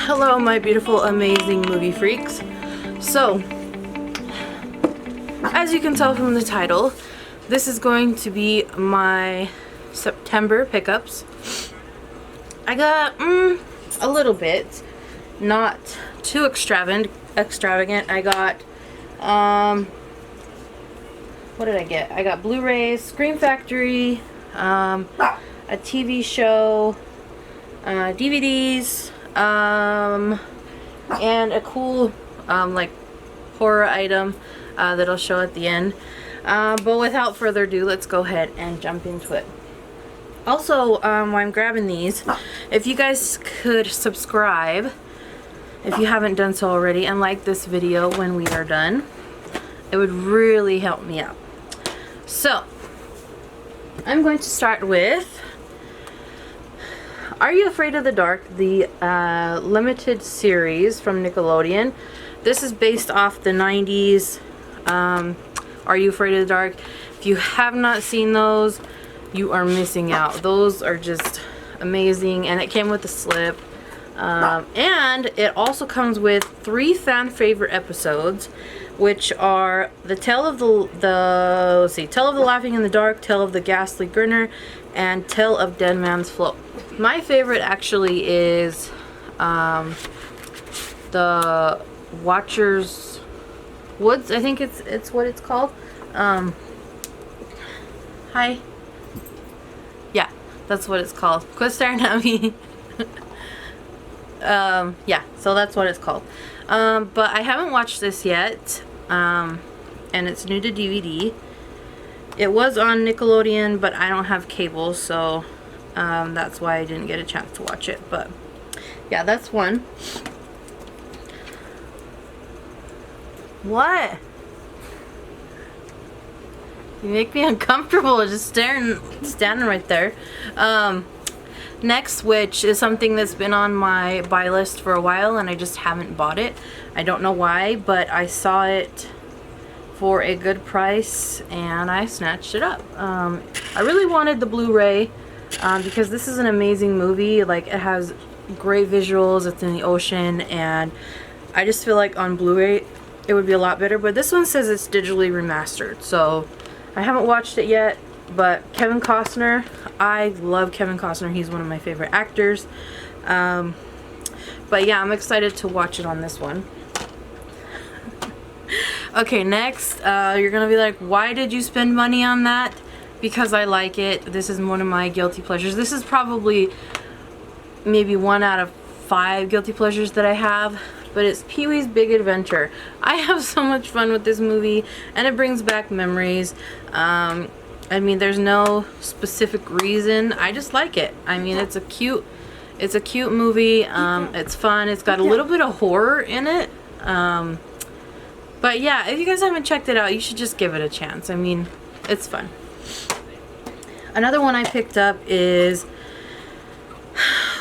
Hello, my beautiful, amazing movie freaks. So, as you can tell from the title, this is going to be my September pickups. I got a little bit, not too extravagant. I got what did I get? I got Blu-rays, Scream Factory, a TV show, DVDs, and a cool like horror item that I'll show at the end. But without further ado, let's go ahead and jump into it. Also, while I'm grabbing these, if you guys could subscribe if you haven't done so already and like this video when we are done, it would really help me out. So, I'm going to start with Are You Afraid of the Dark, the limited series from Nickelodeon. This is based off the 90s Are You Afraid of the Dark. If you have not seen those, you are missing out. Those are just amazing, and it came with a slip. And it also comes with 3 fan favorite episodes, which are the Tale of the Tale of the Laughing in the Dark, Tale of the Ghastly Grinner, and Tale of Dead Man's Float. My favorite actually is the Watcher's Woods. I think it's what it's called. Hi. Yeah, that's what it's called. Quit staring at me. Yeah, so that's what it's called. But I haven't watched this yet, and it's new to DVD. It was on Nickelodeon, but I don't have cable, so that's why I didn't get a chance to watch it. But yeah, that's one. What? You make me uncomfortable just standing right there. Next, which is something that's been on my buy list for a while and I just haven't bought it. I don't know why, but I saw it for a good price and I snatched it up. I really wanted the Blu-ray because this is an amazing movie. Like, it has great visuals, it's in the ocean, and I just feel like on Blu-ray it would be a lot better. But this one says it's digitally remastered, so I haven't watched it yet. But Kevin Costner, I love Kevin Costner. He's one of my favorite actors. But yeah, I'm excited to watch it on this one. Okay, next, you're gonna be like, why did you spend money on that? Because I like it. This is one of my guilty pleasures. This is probably maybe 1 out of 5 guilty pleasures that I have. But it's Pee-wee's Big Adventure. I have so much fun with this movie, and it brings back memories. I mean, there's no specific reason. I just like it. I mean, it's a cute movie. It's fun. It's got a little bit of horror in it. But yeah, if you guys haven't checked it out, you should just give it a chance. I mean, it's fun. Another one I picked up is,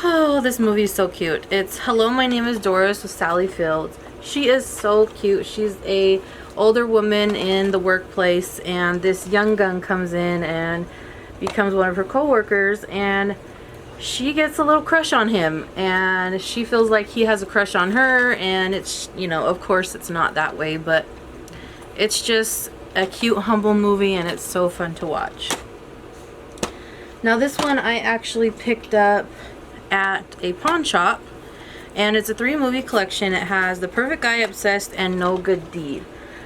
oh, this movie is so cute. It's Hello, My Name is Doris with Sally Fields. She is so cute. She's a older woman in the workplace, and this young gun comes in and becomes one of her co-workers, and she gets a little crush on him, and she feels like he has a crush on her, and it's, you know, of course it's not that way, but it's just a cute, humble movie, and it's so fun to watch. Now this one I actually picked up at a pawn shop, and it's a 3-movie collection. It has The Perfect Guy, Obsessed, and No Good Deed.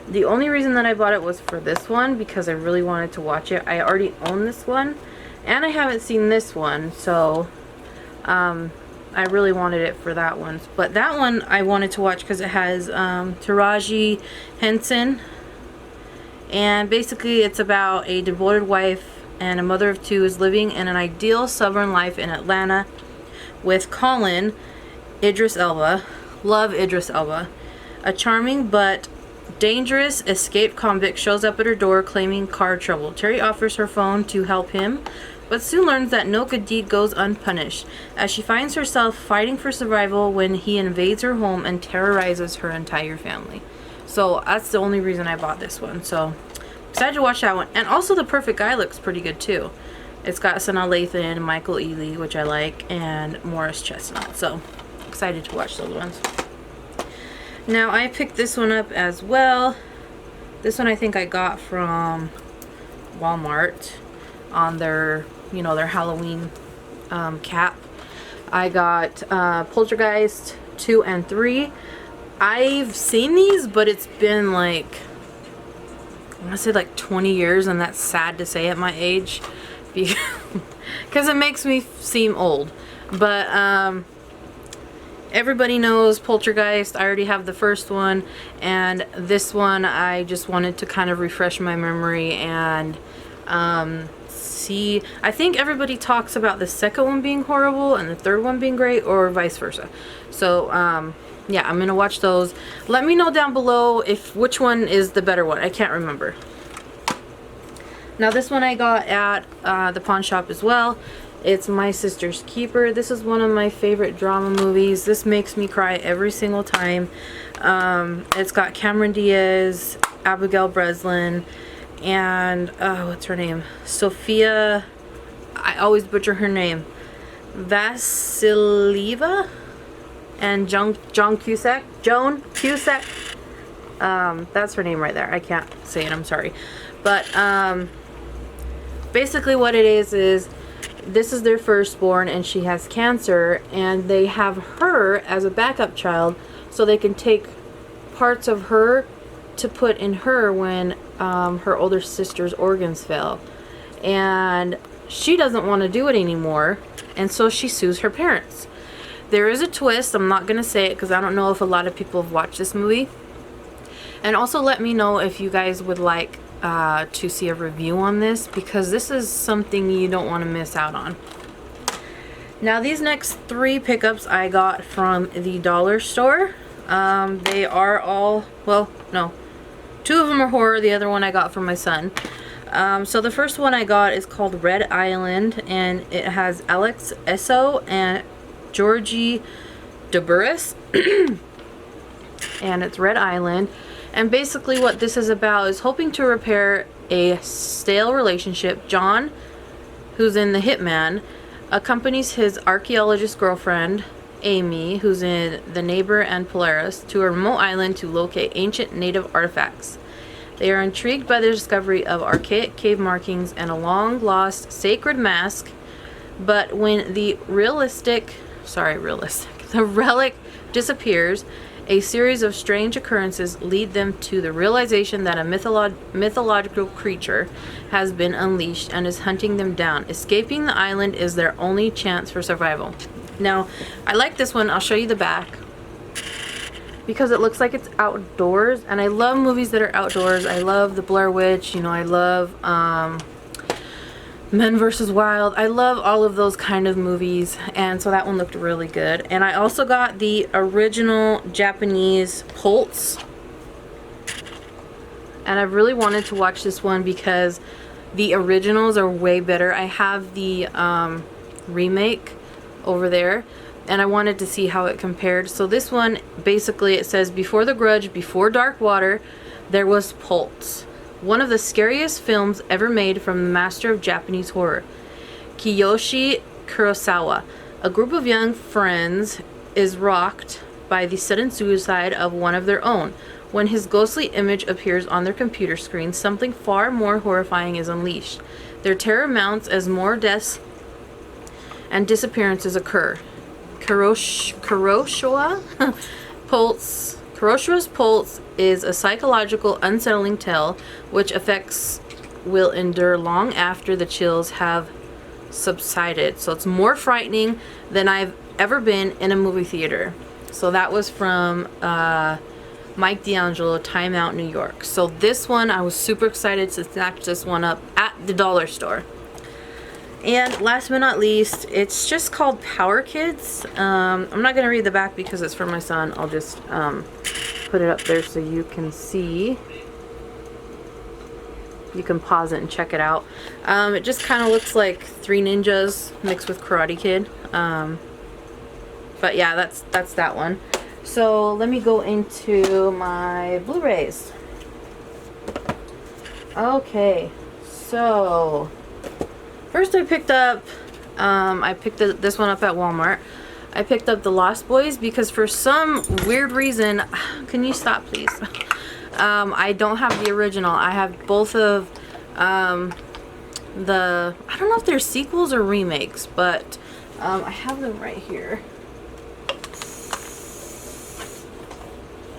The only reason that I bought it was for this one, because I really wanted to watch it. I already own this one, and I haven't seen this one, so I really wanted it for that one. But that one I wanted to watch because it has Taraji Henson, and basically it's about a devoted wife and a mother of 2 is living in an ideal suburban life in Atlanta with Colin, Idris Elba. Love Idris Elba. A charming but dangerous escaped convict shows up at her door claiming car trouble. Terry offers her phone to help him, but soon learns that no good deed goes unpunished, as she finds herself fighting for survival when he invades her home and terrorizes her entire family. So that's the only reason I bought this one. So excited to watch that one. And also The Perfect Guy looks pretty good too. It's got Sanaa Lathan, Michael Ealy, which I like, and Morris Chestnut. So excited to watch those ones. Now I picked this one up as well. This one I think I got from Walmart on their, you know, their Halloween cap. I got Poltergeist 2 and 3. I've seen these, but it's been like, I want to say like 20 years, and that's sad to say at my age because it makes me seem old. But everybody knows Poltergeist. I already have the first one, and this one I just wanted to kind of refresh my memory and see. I think everybody talks about the second one being horrible and the third one being great, or vice versa. So yeah, I'm gonna watch those. Let me know down below if which one is the better one. I can't remember. Now this one I got at the pawn shop as well. It's My Sister's Keeper. This is one of my favorite drama movies. This makes me cry every single time. It's got Cameron Diaz, Abigail Breslin, and what's her name? Sophia, I always butcher her name, Vasilieva, and Joan Cusack. That's her name right there. I can't say it, I'm sorry. But basically what it is this is their firstborn, and she has cancer, and they have her as a backup child so they can take parts of her to put in her when her older sister's organs fail. And she doesn't want to do it anymore, and so she sues her parents. There is a twist. I'm not going to say it because I don't know if a lot of people have watched this movie. And also let me know if you guys would like to see a review on this, because this is something you don't want to miss out on. Now these next 3 pickups I got from the dollar store. They are all, well, no, 2 of them are horror, the other one I got from my son. So the first one I got is called Red Island, and it has Alex Esso and Georgie DeBurris. And it's Red Island. And basically what this is about is hoping to repair a stale relationship. John, who's in The Hitman, accompanies his archaeologist girlfriend, Amy, who's in The Neighbor and Polaris, to a remote island to locate ancient native artifacts. They are intrigued by the discovery of archaic cave markings and a long-lost sacred mask, but when the relic disappears, a series of strange occurrences lead them to the realization that a mythological creature has been unleashed and is hunting them down. Escaping the island is their only chance for survival. Now, I like this one. I'll show you the back because it looks like it's outdoors, and I love movies that are outdoors. I love The Blair Witch, you know, I love Men vs. Wild. I love all of those kind of movies, and so that one looked really good. And I also got the original Japanese Pulse, and I really wanted to watch this one because the originals are way better. I have the remake over there, and I wanted to see how it compared. So this one, basically it says, before The Grudge, before Dark Water, there was Pulse, one of the scariest films ever made from the master of Japanese horror, Kiyoshi Kurosawa. A group of young friends is rocked by the sudden suicide of one of their own. When his ghostly image appears on their computer screen, something far more horrifying is unleashed. Their terror mounts as more deaths and disappearances occur. Kuroshiwa's Pulse is a psychological, unsettling tale which effects will endure long after the chills have subsided. So it's more frightening than I've ever been in a movie theater. So that was from Mike D'Angelo, Time Out New York. So this one, I was super excited to snatch this one up at the dollar store. And last but not least, it's just called Power Kids. I'm not going to read the back because it's for my son. I'll just put it up there so you can see. You can pause it and check it out. It just kind of looks like Three Ninjas mixed with Karate Kid. But yeah, that's that one. So let me go into my Blu-rays. Okay, so first I picked up, this one up at Walmart. I picked up The Lost Boys because for some weird reason, can you stop please? I don't have the original. I have both of I don't know if they're sequels or remakes, but I have them right here.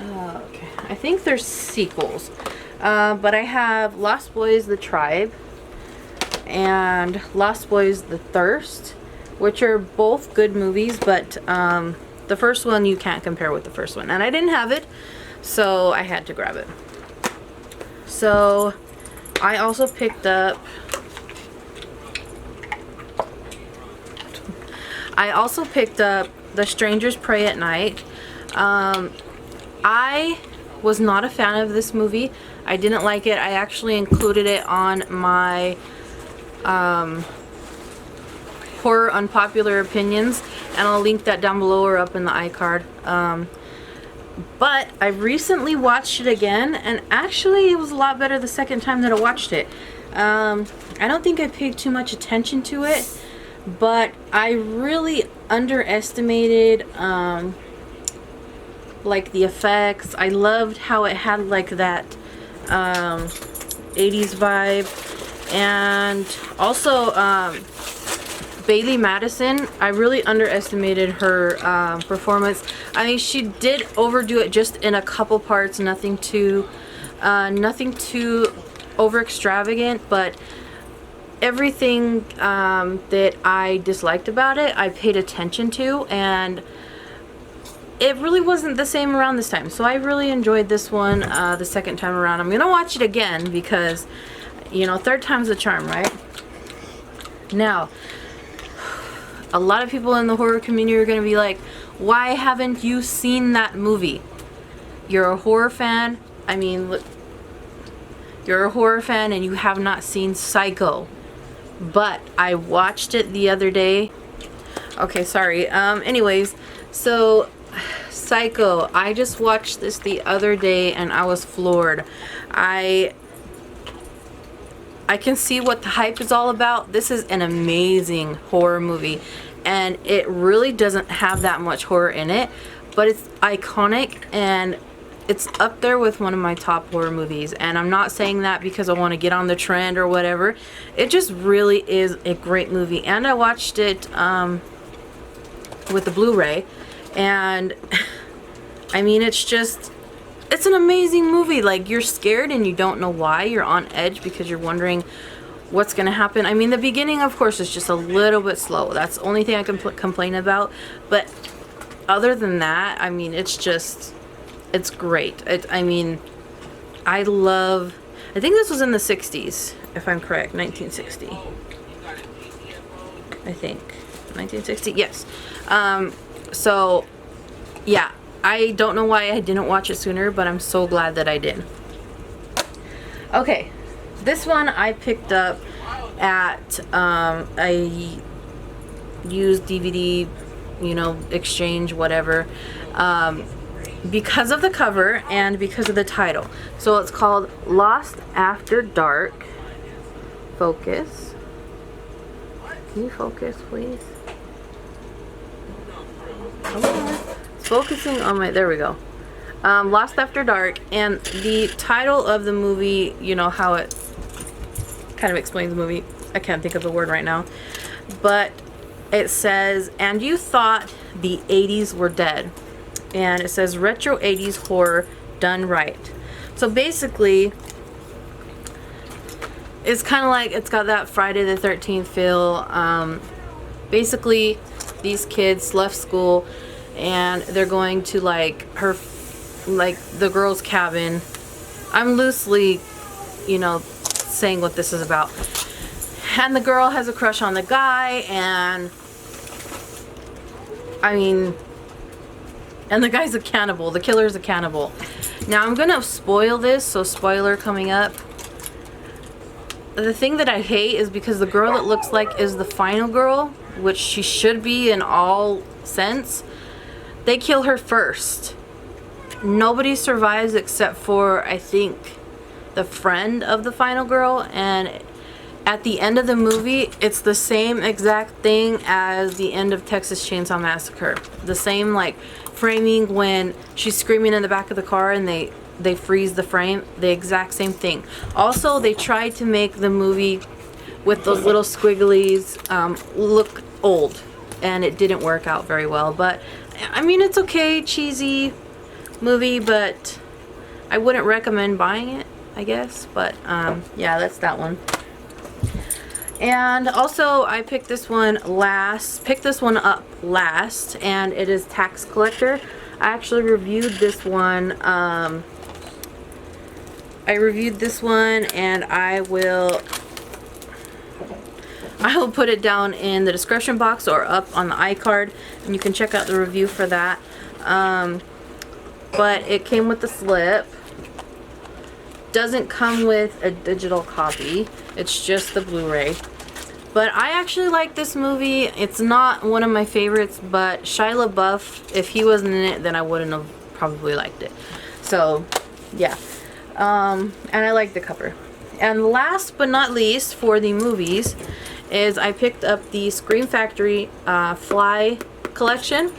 Okay, I think they're sequels. But I have Lost Boys The Tribe and Lost Boys The Thirst, which are both good movies, but the first one you can't compare with the first one. And I didn't have it, so I had to grab it. So I also picked up The Strangers Prey at Night. I was not a fan of this movie. I didn't like it. I actually included it on my horror unpopular opinions, and I'll link that down below or up in the iCard. But I recently watched it again, and actually it was a lot better the second time that I watched it. I don't think I paid too much attention to it, but I really underestimated like the effects. I loved how it had like that 80s vibe, and also Bailee Madison, I really underestimated her performance. I mean, she did overdo it just in a couple parts, nothing too over extravagant, but everything that I disliked about it, I paid attention to, and it really wasn't the same around this time. So I really enjoyed this one the second time around. I'm gonna watch it again because, you know, third time's the charm, right? Now, a lot of people in the horror community are gonna be like, why haven't you seen that movie? You're a horror fan. I mean, look, you're a horror fan and you have not seen Psycho. But I watched it the other day. Okay, sorry. Anyways, so Psycho, I just watched this the other day and I was floored. I can see what the hype is all about. This is an amazing horror movie, and it really doesn't have that much horror in it, but it's iconic and it's up there with one of my top horror movies. And I'm not saying that because I want to get on the trend or whatever. It just really is a great movie, and I watched it with the Blu-ray, and I mean, it's an amazing movie. Like, you're scared and you don't know why. You're on edge because you're wondering what's gonna happen. I mean, the beginning, of course, is just a little bit slow. That's the only thing I can complain about. But other than that, I mean, it's great. I mean, I think this was in the 60s, if I'm correct. 1960. I think 1960. Yes. So yeah, I don't know why I didn't watch it sooner, but I'm so glad that I did. Okay, this one I picked up at a used DVD, you know, exchange, whatever, because of the cover and because of the title. So it's called Lost After Dark. Focus. Can you focus, please? Come on. It's focusing on my, there we go. Lost After Dark, and the title of the movie, you know how it kind of explains the movie. I can't think of the word right now, but it says, and you thought the 80s were dead. And it says retro 80s horror done right. So basically, it's kind of like, it's got that Friday the 13th feel. Basically, these kids left school and they're going to like the girl's cabin. I'm loosely, you know, saying what this is about. And the girl has a crush on the guy, and I mean, and the guy's a cannibal. The killer's a cannibal. Now I'm gonna spoil this, so spoiler coming up. The thing that I hate is because the girl that looks like is the final girl, which she should be in all sense, they kill her first. Nobody survives except for, I think, the friend of the final girl, and at the end of the movie, it's the same exact thing as the end of Texas Chainsaw Massacre. The same like framing when she's screaming in the back of the car and they freeze the frame. The exact same thing. Also, they tried to make the movie with those little squigglies look old, and it didn't work out very well. But I mean, it's okay, cheesy movie, but I wouldn't recommend buying it, I guess. But yeah, that's that one. And also, I picked this one up last, and it is Tax Collector. I actually reviewed this one. And I will put it down in the description box or up on the iCard, and you can check out the review for that. But it came with the slip. Doesn't come with a digital copy. It's just the Blu-ray. But I actually like this movie. It's not one of my favorites, but Shia LaBeouf, if he wasn't in it, then I wouldn't have probably liked it. So, yeah. And I like the cover. And last but not least for the movies is I picked up the Scream Factory Fly collection.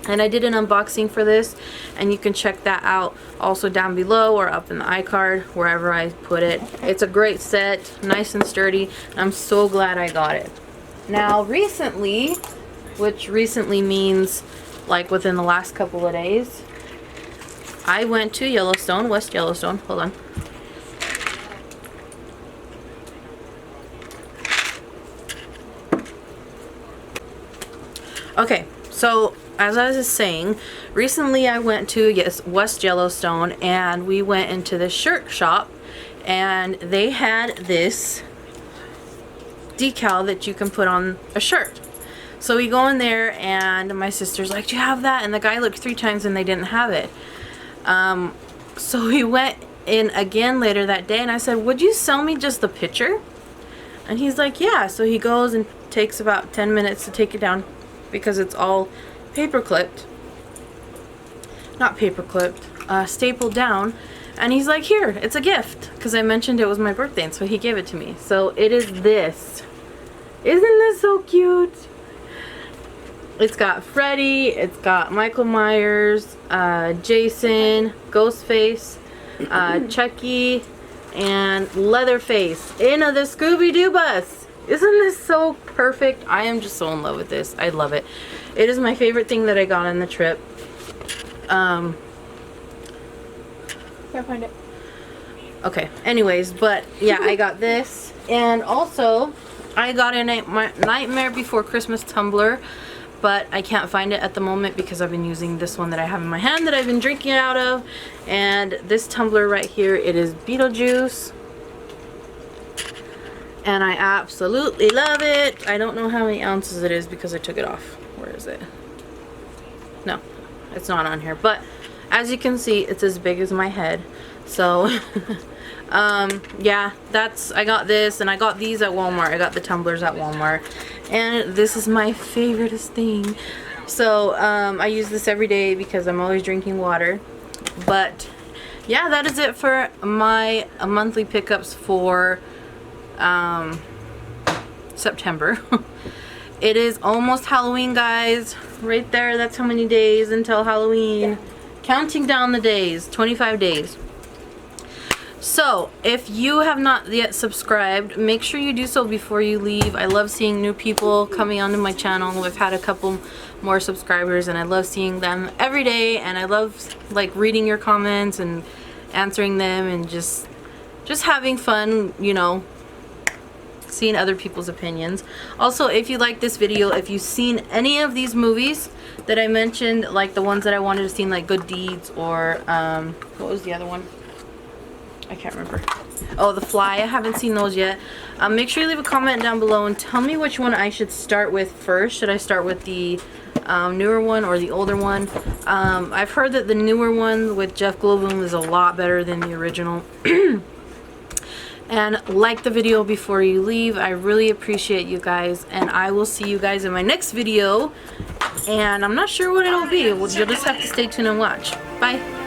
And I did an unboxing for this, and you can check that out also down below or up in the iCard, wherever I put it. It's a great set, nice and sturdy, and I'm so glad I got it. Now recently, which recently means like within the last couple of days, I went to Yellowstone, West Yellowstone, hold on. Okay, so as I was saying, recently I went to West Yellowstone, and we went into this shirt shop, and they had this decal that you can put on a shirt. So we go in there, and my sister's like, "Do you have that?" And the guy looked 3 times and they didn't have it. So we went in again later that day, and I said, "Would you sell me just the picture?" And he's like, "Yeah." So he goes and takes about 10 minutes to take it down, because it's all paper clipped, not paper clipped, stapled down. And he's like, "Here, it's a gift," because I mentioned it was my birthday, and so he gave it to me. So it is this. Isn't this so cute? It's got Freddy, it's got Michael Myers, Jason, Ghostface, Chucky, and Leatherface in the Scooby-Doo bus. Isn't this so perfect? I am just so in love with this. I love it. It is my favorite thing that I got on the trip. Can't find it. Okay, anyways, but yeah, I got this. And also, I got a Nightmare Before Christmas tumbler, but I can't find it at the moment because I've been using this one that I have in my hand that I've been drinking out of. And this tumbler right here, it is Beetlejuice. And I absolutely love it. I don't know how many ounces it is because I took it off. Where is it? No, it's not on here. But as you can see, it's as big as my head. So, yeah, I got this, and I got these at Walmart. I got the tumblers at Walmart. And this is my favoriteest thing. So, I use this every day because I'm always drinking water. But, yeah, that is it for my monthly pickups for September. It is almost Halloween, guys. Right there, that's how many days until Halloween. Yeah. Counting down the days, 25 days. So, if you have not yet subscribed, make sure you do so before you leave. I love seeing new people coming onto my channel. We've had a couple more subscribers, and I love seeing them every day, and I love like reading your comments and answering them, and just having fun, you know, seeing other people's opinions. Also, if you like this video, if you've seen any of these movies that I mentioned, like the ones that I wanted to see, like Good Deeds, or what was the other one? I can't remember. Oh, The Fly. I haven't seen those yet. Make sure you leave a comment down below and tell me which one I should start with first. Should I start with the newer one or the older one? I've heard that the newer one with Jeff Goldblum is a lot better than the original. And like the video before you leave. I really appreciate you guys, and I will see you guys in my next video, and I'm not sure what it'll be. You'll just have to stay tuned and watch. Bye.